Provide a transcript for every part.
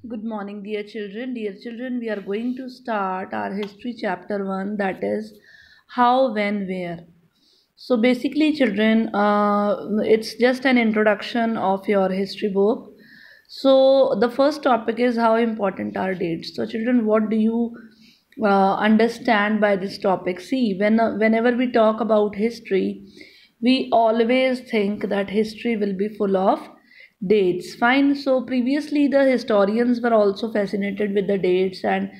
Good morning, dear children. Dear children, we are going to start our history chapter 1, that is how, when, where. So, basically, children, it's just an introduction of your history book. So, the first topic is how important are dates. So, children, what do you understand by this topic? See, whenever we talk about history, we always think that history will be full of dates. Fine. So previously, the historians were also fascinated with the dates, and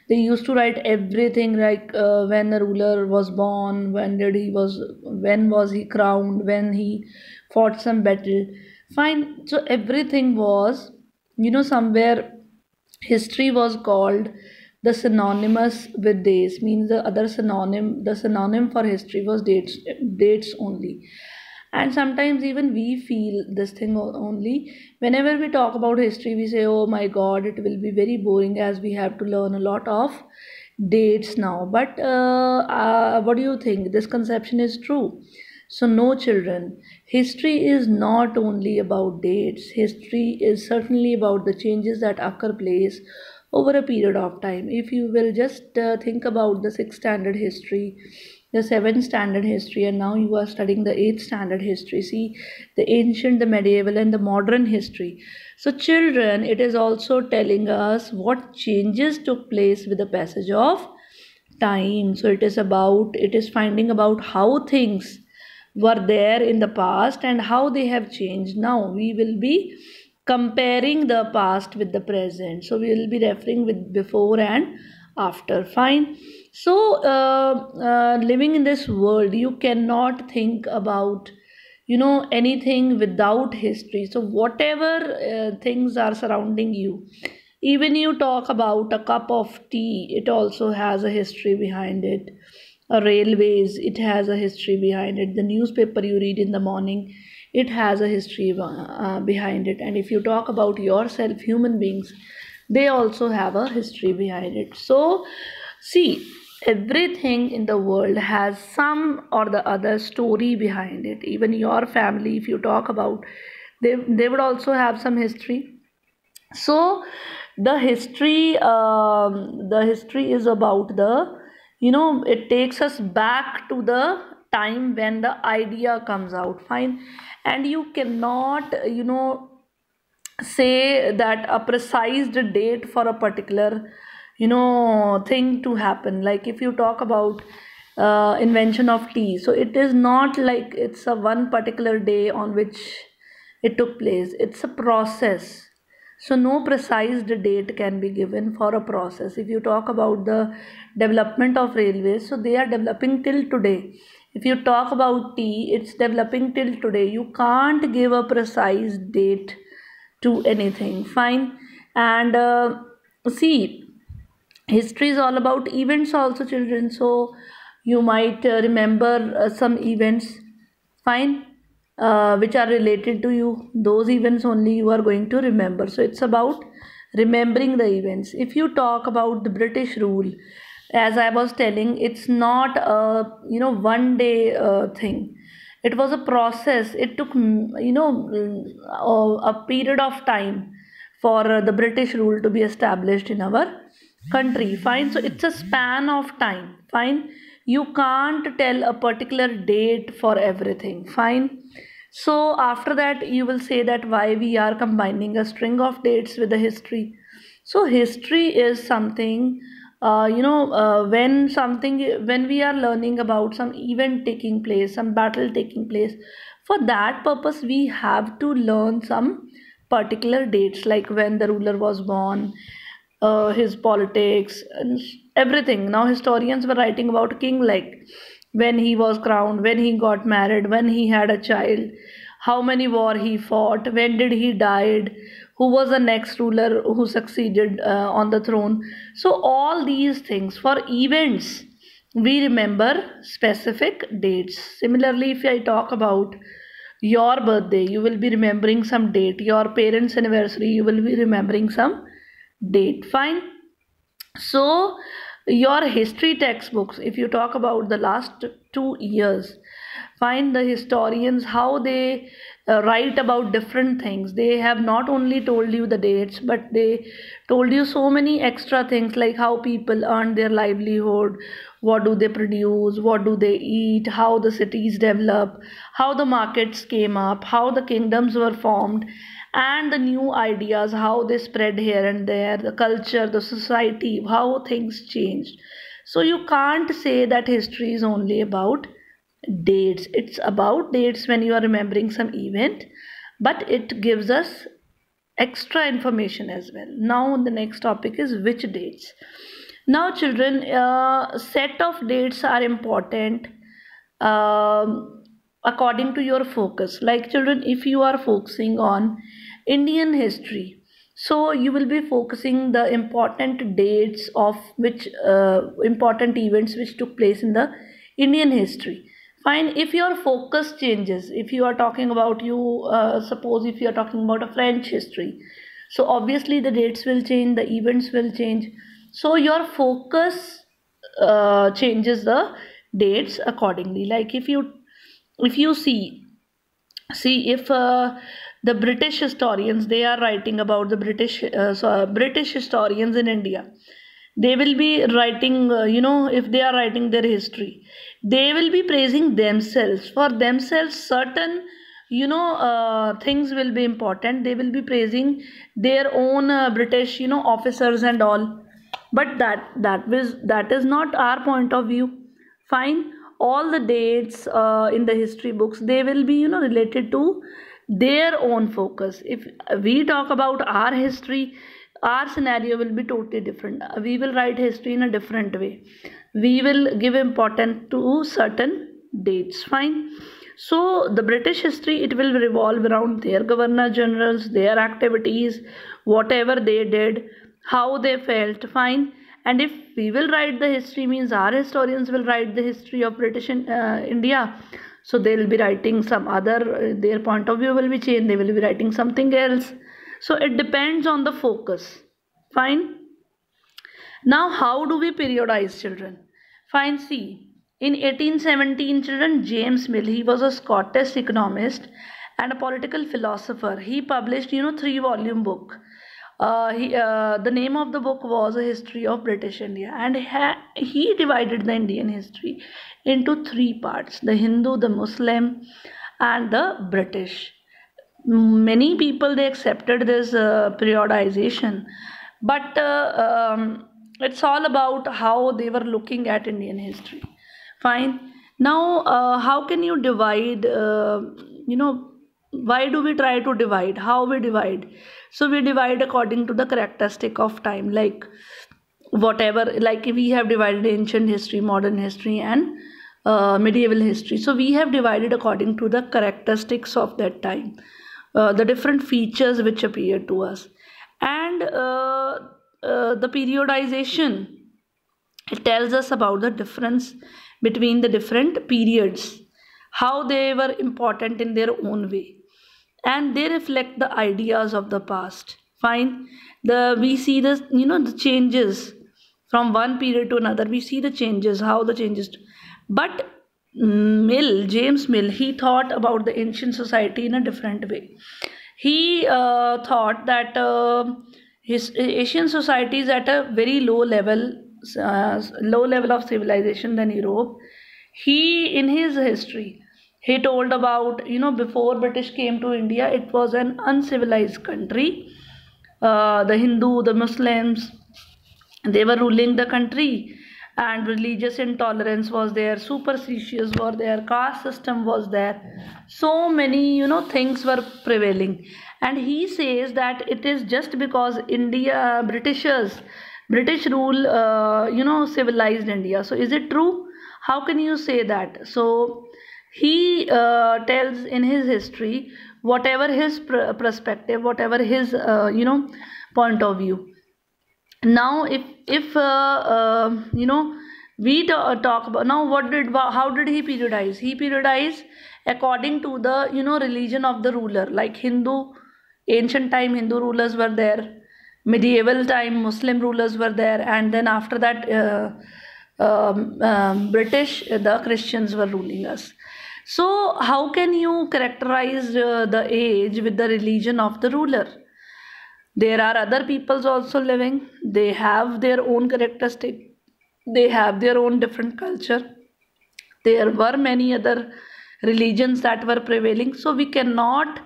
they used to write everything like when the ruler was born, when was he crowned, when he fought some battle. Fine. So everything was, somewhere history was called the synonymous with days, means the synonym for history was dates only. And sometimes even we feel this thing only. Whenever we talk about history, we say, oh my god, it will be very boring as we have to learn a lot of dates now. But what do you think, this conception is true? So no, children, history is not only about dates. History is certainly about the changes that occur place over a period of time. If you will just think about the sixth standard history, the seventh standard history, and now you are studying the eighth standard history. See, the ancient, the medieval, and the modern history. So, children, it is also telling us what changes took place with the passage of time. So, it is finding about how things were there in the past and how they have changed. Now, we will be comparing the past with the present. So, we will be referring with before and after. Fine. So, living in this world, you cannot think about anything without history. So whatever things are surrounding you, even you talk about a cup of tea, it also has a history behind it. A railways, it has a history behind it. The newspaper you read in the morning, it has a history behind it. And if you talk about yourself, human beings, they also have a history behind it. So see, everything in the world has some or the other story behind it. Even your family, if you talk about, they would also have some history. So the history is about it takes us back to the time when the idea comes out. Fine. And you cannot say that a precise date for a particular thing to happen. Like if you talk about invention of tea, so it is not like it's a one particular day on which it took place. It's a process. So no precise date can be given for a process. If you talk about the development of railways, so they are developing till today. If you talk about tea, it's developing till today. You can't give a precise date to anything. Fine. And see, history is all about events also, children. So you might remember some events. Fine. Which are related to you, those events only you are going to remember. So it's about remembering the events. If you talk about the British rule, as I was telling, it's not a one day thing. It was a process. It took a period of time for the British rule to be established in our country. Fine. So it's a span of time. Fine. You can't tell a particular date for everything. Fine. So after that, you will say that why we are combining a string of dates with the history. So history is something, when we are learning about some event taking place, some battle taking place. For that purpose, we have to learn some particular dates, like when the ruler was born, his politics, and everything. Now historians were writing about king, like when he was crowned, when he got married, when he had a child, how many war he fought, when did he died, who was the next ruler who succeeded on the throne. So all these things for events, we remember specific dates. Similarly, if I talk about your birthday, you will be remembering some date. Your parents anniversary, you will be remembering some date. Fine. So your history textbooks, if you talk about the last 2 years, find the historians how they write about different things. They have not only told you the dates, but they told you so many extra things, like how people earn their livelihood, what do they produce, what do they eat, how the cities develop, how the markets came up, how the kingdoms were formed, and the new ideas, how they spread here and there, the culture, the society, how things changed. So you can't say that history is only about dates. It's about dates when you are remembering some event, but it gives us extra information as well. Now the next topic is which dates. Now children, set of dates are important according to your focus. Like children, if you are focusing on Indian history, so you will be focusing the important dates of which important events which took place in the Indian history. Fine. If your focus changes, if you are talking about, you suppose if you are talking about a French history, so obviously the dates will change, the events will change. So your focus changes the dates accordingly. Like if you see if the British historians, they are writing about the British historians in India, they will be writing, if they are writing their history, they will be praising themselves. For themselves, certain things will be important. They will be praising their own British officers and all. But that is not our point of view. Fine. All the dates in the history books, they will be related to their own focus. If we talk about our history, our scenario will be totally different. We will write history in a different way. We will give importance to certain dates. Fine. So the British history, it will revolve around their governor generals, their activities, whatever they did, how they felt. Fine. And if we will write the history, means our historians will write the history of British India, so they will be writing some other, their point of view will be changed, they will be writing something else. So it depends on the focus. Fine. Now how do we periodize children? Fine. See, in 1817 children, James Mill, he was a Scottish economist and a political philosopher. He published 3-volume book. The name of the book was A History of British India, and he divided the Indian history into 3 parts: the Hindu, the Muslim, and the British. Many people, they accepted this periodization, but it's all about how they were looking at Indian history. Fine. Now how can you divide, why do we try to divide, how we divide? So we divide according to the characteristic of time, like whatever, like we have divided ancient history, modern history, and medieval history. So we have divided according to the characteristics of that time, the different features which appear to us. And the periodization, it tells us about the difference between the different periods, how they were important in their own way, and they reflect the ideas of the past. Fine. We see the the changes from one period to another. We see the changes, how the changes. But James Mill, he thought about the ancient society in a different way. He thought that his Asian society is at a very low level of civilization than Europe. He, in his history, he told about, before British came to India, it was an uncivilized country. The Hindu, the Muslims, they were ruling the country, and religious intolerance was there, superstitious were there, caste system was there. So many, things were prevailing. And he says that it is just because British rule, civilized India. So is it true? How can you say that? So he tells in his history whatever his perspective, whatever his point of view. Now if we talk about, now how did he periodize? He periodized according to the religion of the ruler. Like ancient time Hindu rulers were there, medieval time Muslim rulers were there, and then after that British, the Christians were ruling us. So, how can you characterize the age with the religion of the ruler? There are other peoples also living. They have their own characteristic. They have their own different culture. There were many other religions that were prevailing. So we cannot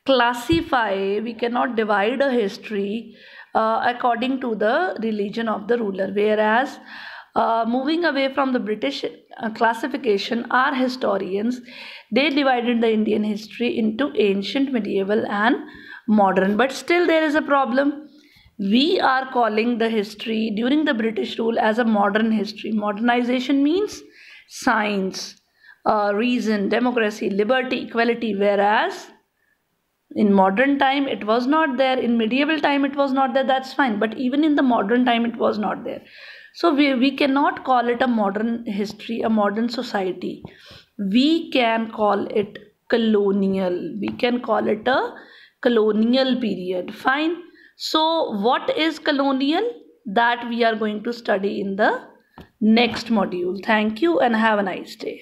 classify, we cannot divide a history according to the religion of the ruler. Whereas moving away from the British classification, our historians, they divided the Indian history into ancient, medieval, and modern. But still, there is a problem. We are calling the history during the British rule as a modern history. Modernization means science, reason, democracy, liberty, equality, whereas in modern time it was not there. In medieval time it was not there, that's fine, but even in the modern time it was not there. So we cannot call it a modern history, a modern society. We can call it colonial. We can call it a colonial period. Fine. So what is colonial? That we are going to study in the next module. Thank you and have a nice day.